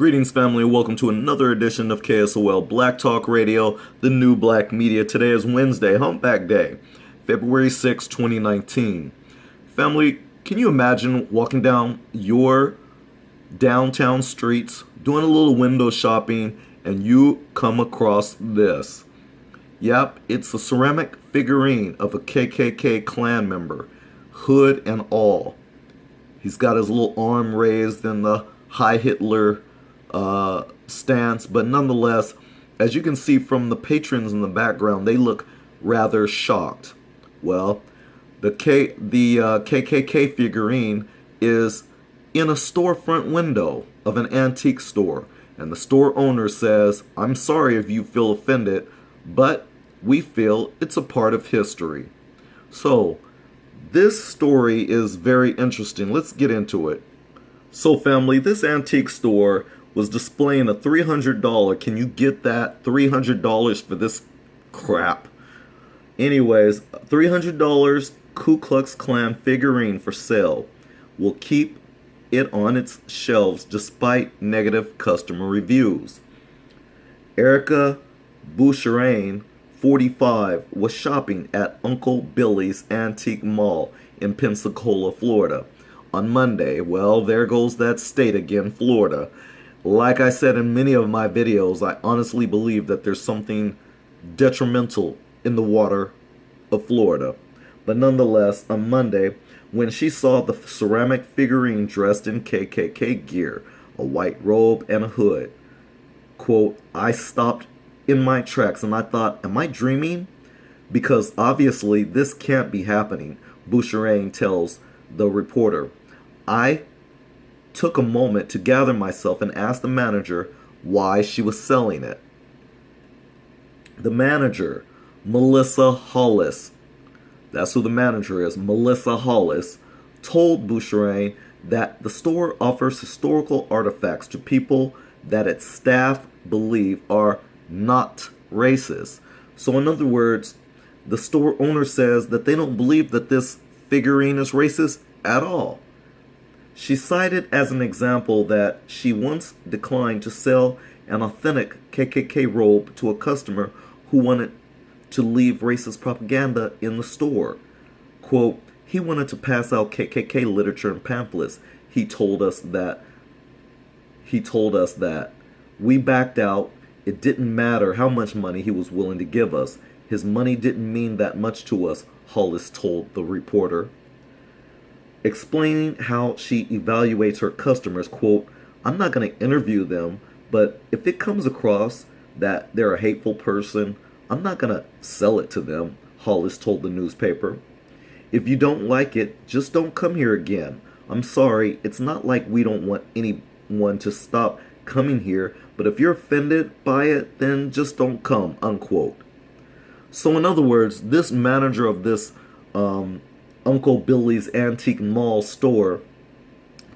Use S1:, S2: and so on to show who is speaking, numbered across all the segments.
S1: Greetings, family, and welcome to another edition of KSOL Black Talk Radio, the new black media. Today is Wednesday, Humpback Day, February 6, 2019. Family, can you imagine walking down your downtown streets, doing a little window shopping, and you come across this? Yep, it's a ceramic figurine of a KKK Klan member, hood and all. He's got his little arm raised in the Heil Hitler stance, but nonetheless, as you can see from the patrons in the background, they look rather shocked. Well, the KKK figurine is in a storefront window of an antique store, and the store owner says, "I'm sorry if you feel offended, but we feel it's a part of history." So, this story is very interesting. Let's get into it. So, family, this antique store was displaying a $300. Can you get that? $300 for this crap. Anyways, $300 Ku Klux Klan figurine for sale. Will keep it on its shelves despite negative customer reviews. Erica Boucherain, 45, was shopping at Uncle Billy's Antique Mall in Pensacola, Florida on Monday. Well, there goes that state again, Florida. Like I said in many of my videos, I honestly believe that there's something detrimental in the water of Florida. But nonetheless, on Monday, when she saw the ceramic figurine dressed in KKK gear, a white robe and a hood, quote, "I stopped in my tracks and I thought, am I dreaming? Because obviously this can't be happening," Boucherain tells the reporter. "I took a moment to gather myself and asked the manager why she was selling it." The manager, Melissa Hollis, that's who the manager is, Melissa Hollis, told Boucherain that the store offers historical artifacts to people that its staff believe are not racist. So in other words, the store owner says that they don't believe that this figurine is racist at all. She cited as an example that she once declined to sell an authentic KKK robe to a customer who wanted to leave racist propaganda in the store. Quote, "He wanted to pass out KKK literature and pamphlets. He told us that. We backed out. It didn't matter how much money he was willing to give us. His money didn't mean that much to us," Hollis told the reporter. Explaining how she evaluates her customers, quote, "I'm not going to interview them, but if it comes across that they're a hateful person, I'm not going to sell it to them," Hollis told the newspaper. "If you don't like it, just don't come here again. I'm sorry, it's not like we don't want anyone to stop coming here, but if you're offended by it, then just don't come," unquote. So in other words, this manager of this Uncle Billy's Antique Mall store,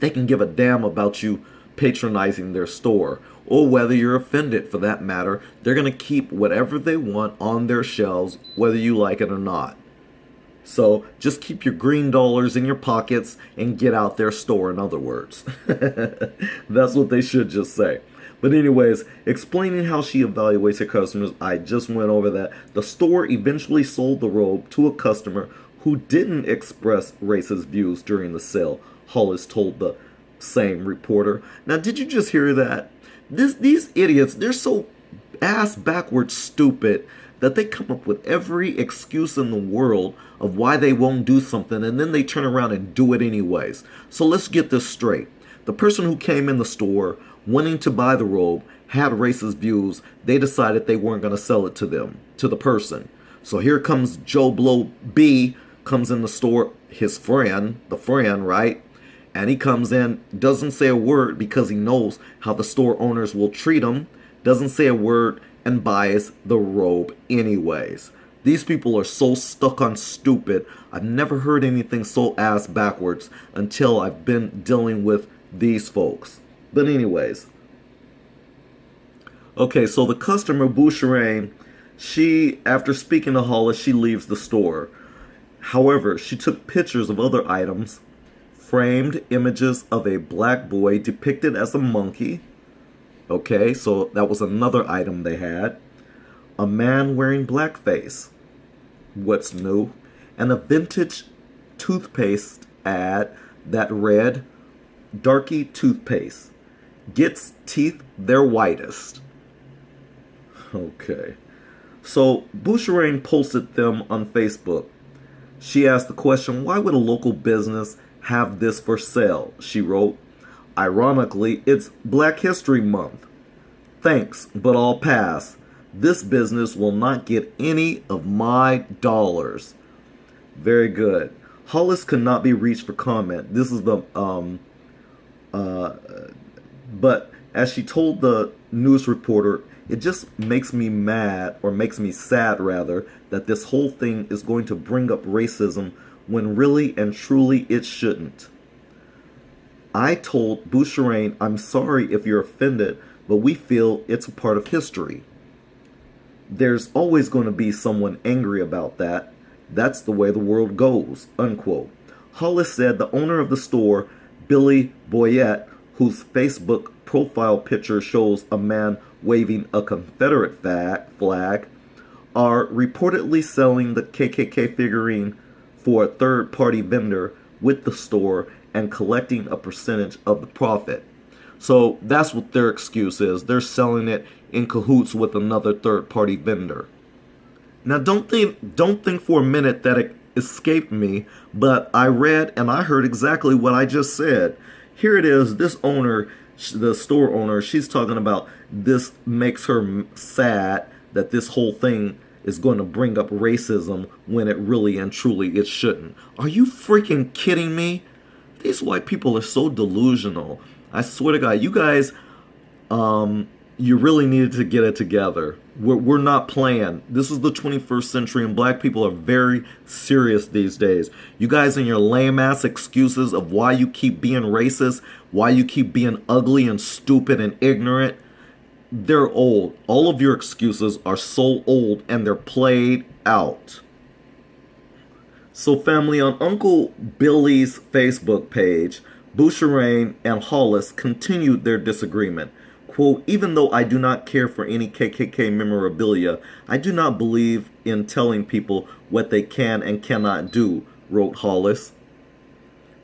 S1: they can give a damn about you patronizing their store, or whether you're offended for that matter. They're going to keep whatever they want on their shelves, whether you like it or not. So just keep your green dollars in your pockets and get out their store, in other words. That's what they should just say. But anyways, explaining how she evaluates her customers, I just went over that. The store eventually sold the robe to a customer who didn't express racist views during the sale, Hollis told the same reporter. Now, did you just hear that? These idiots, they're so ass backwards stupid that they come up with every excuse in the world of why they won't do something, and then they turn around and do it anyways. So let's get this straight. The person who came in the store wanting to buy the robe had racist views. They decided they weren't going to sell it to them, to the person. So here comes Joe Blow B, comes in the store, his friend, right? And he comes in, doesn't say a word because he knows how the store owners will treat him, doesn't say a word, and buys the robe anyways. These people are so stuck on stupid. I've never heard anything so ass backwards until I've been dealing with these folks. But anyways. Okay, so the customer, Boucherain, she, after speaking to Hollis, she leaves the store. However, she took pictures of other items, framed images of a black boy depicted as a monkey, Okay, so that was another item they had. A man wearing blackface. What's new? And a vintage toothpaste ad that read, Darky toothpaste gets teeth their whitest. Okay. So Boucherin posted them on Facebook. She asked the question, why would a local business have this for sale? She wrote, ironically, it's Black History Month. Thanks, but I'll pass. This business will not get any of my dollars. Very good. Hollis could not be reached for comment. This is the but as she told the news reporter, it just makes me mad, or makes me sad rather, that this whole thing is going to bring up racism when really and truly it shouldn't. I told Boucherin, I'm sorry if you're offended, but we feel it's a part of history. There's always going to be someone angry about that. That's the way the world goes, unquote. Hollis said the owner of the store, Billy Boyette, whose Facebook profile picture shows a man waving a Confederate flag, are reportedly selling the KKK figurine for a third-party vendor with the store and collecting a percentage of the profit. So that's what their excuse is. They're selling it in cahoots with another third-party vendor. Now don't think for a minute that it escaped me, but I read and I heard exactly what I just said. Here it is, this owner, the store owner, she's talking about this makes her sad that this whole thing is going to bring up racism when it really and truly it shouldn't. Are you freaking kidding me? These white people are so delusional. I swear to God, you guys, you really needed to get it together. We're not playing. This is the 21st century, and black people are very serious these days. You guys and your lame-ass excuses of why you keep being racist, why you keep being ugly and stupid and ignorant, they're old. All of your excuses are so old, and they're played out. So family, on Uncle Billy's Facebook page, Boucherin and Hollis continued their disagreement. Quote, even though I do not care for any KKK memorabilia, I do not believe in telling people what they can and cannot do, wrote Hollis.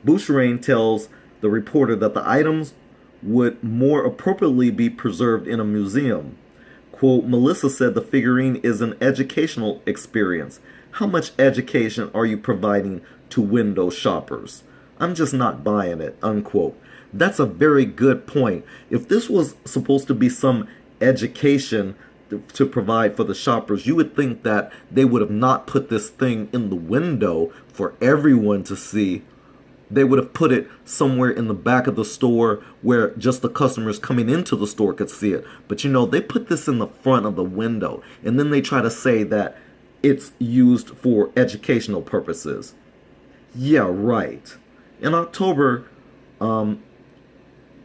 S1: Boucherin tells the reporter that the items would more appropriately be preserved in a museum. Quote, Melissa said the figurine is an educational experience. How much education are you providing to window shoppers? I'm just not buying it, unquote. That's a very good point. If this was supposed to be some education to provide for the shoppers, you would think that they would have not put this thing in the window for everyone to see. They would have put it somewhere in the back of the store where just the customers coming into the store could see it. But you know, they put this in the front of the window, and then they try to say that it's used for educational purposes. Yeah, right. In October,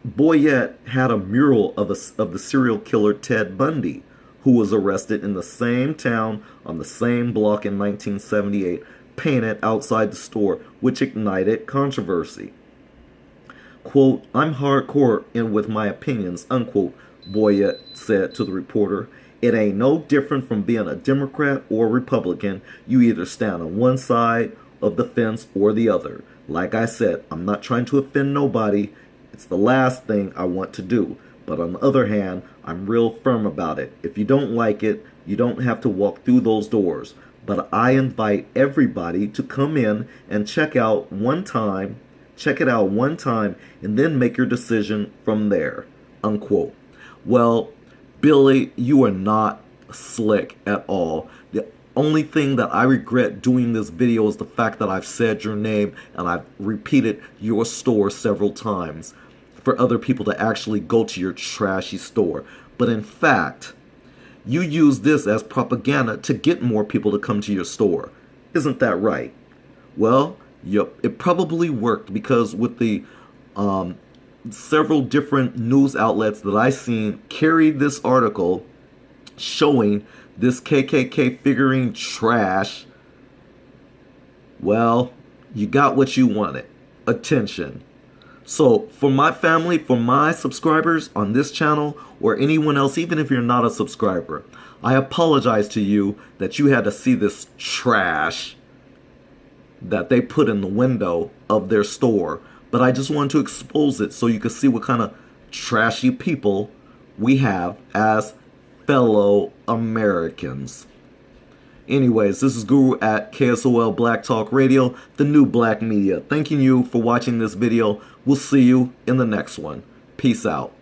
S1: Boyette had a mural of the serial killer Ted Bundy, who was arrested in the same town on the same block in 1978, painted outside the store, which ignited controversy. Quote, I'm hardcore in with my opinions, unquote, Boyette said to the reporter. It ain't no different from being a Democrat or Republican. You either stand on one side of the fence or the other. Like I said, I'm not trying to offend nobody. It's the last thing I want to do. But on the other hand, I'm real firm about it. If you don't like it, you don't have to walk through those doors. But I invite everybody to come in and check it out one time, and then make your decision from there, unquote. Well, Billy, you are not slick at all. The only thing that I regret doing this video is the fact that I've said your name and I've repeated your store several times for other people to actually go to your trashy store. But in fact, you use this as propaganda to get more people to come to your store. Isn't that right? Well, yep, it probably worked, because with the several different news outlets that I seen carried this article showing this KKK figurine trash, well, you got what you wanted. Attention. So for my family, for my subscribers on this channel, or anyone else, even if you're not a subscriber, I apologize to you that you had to see this trash that they put in the window of their store. But I just wanted to expose it so you can see what kind of trashy people we have as fellow Americans. Anyways, this is Guru at KSOL Black Talk Radio, the new black media. Thanking you for watching this video. We'll see you in the next one. Peace out.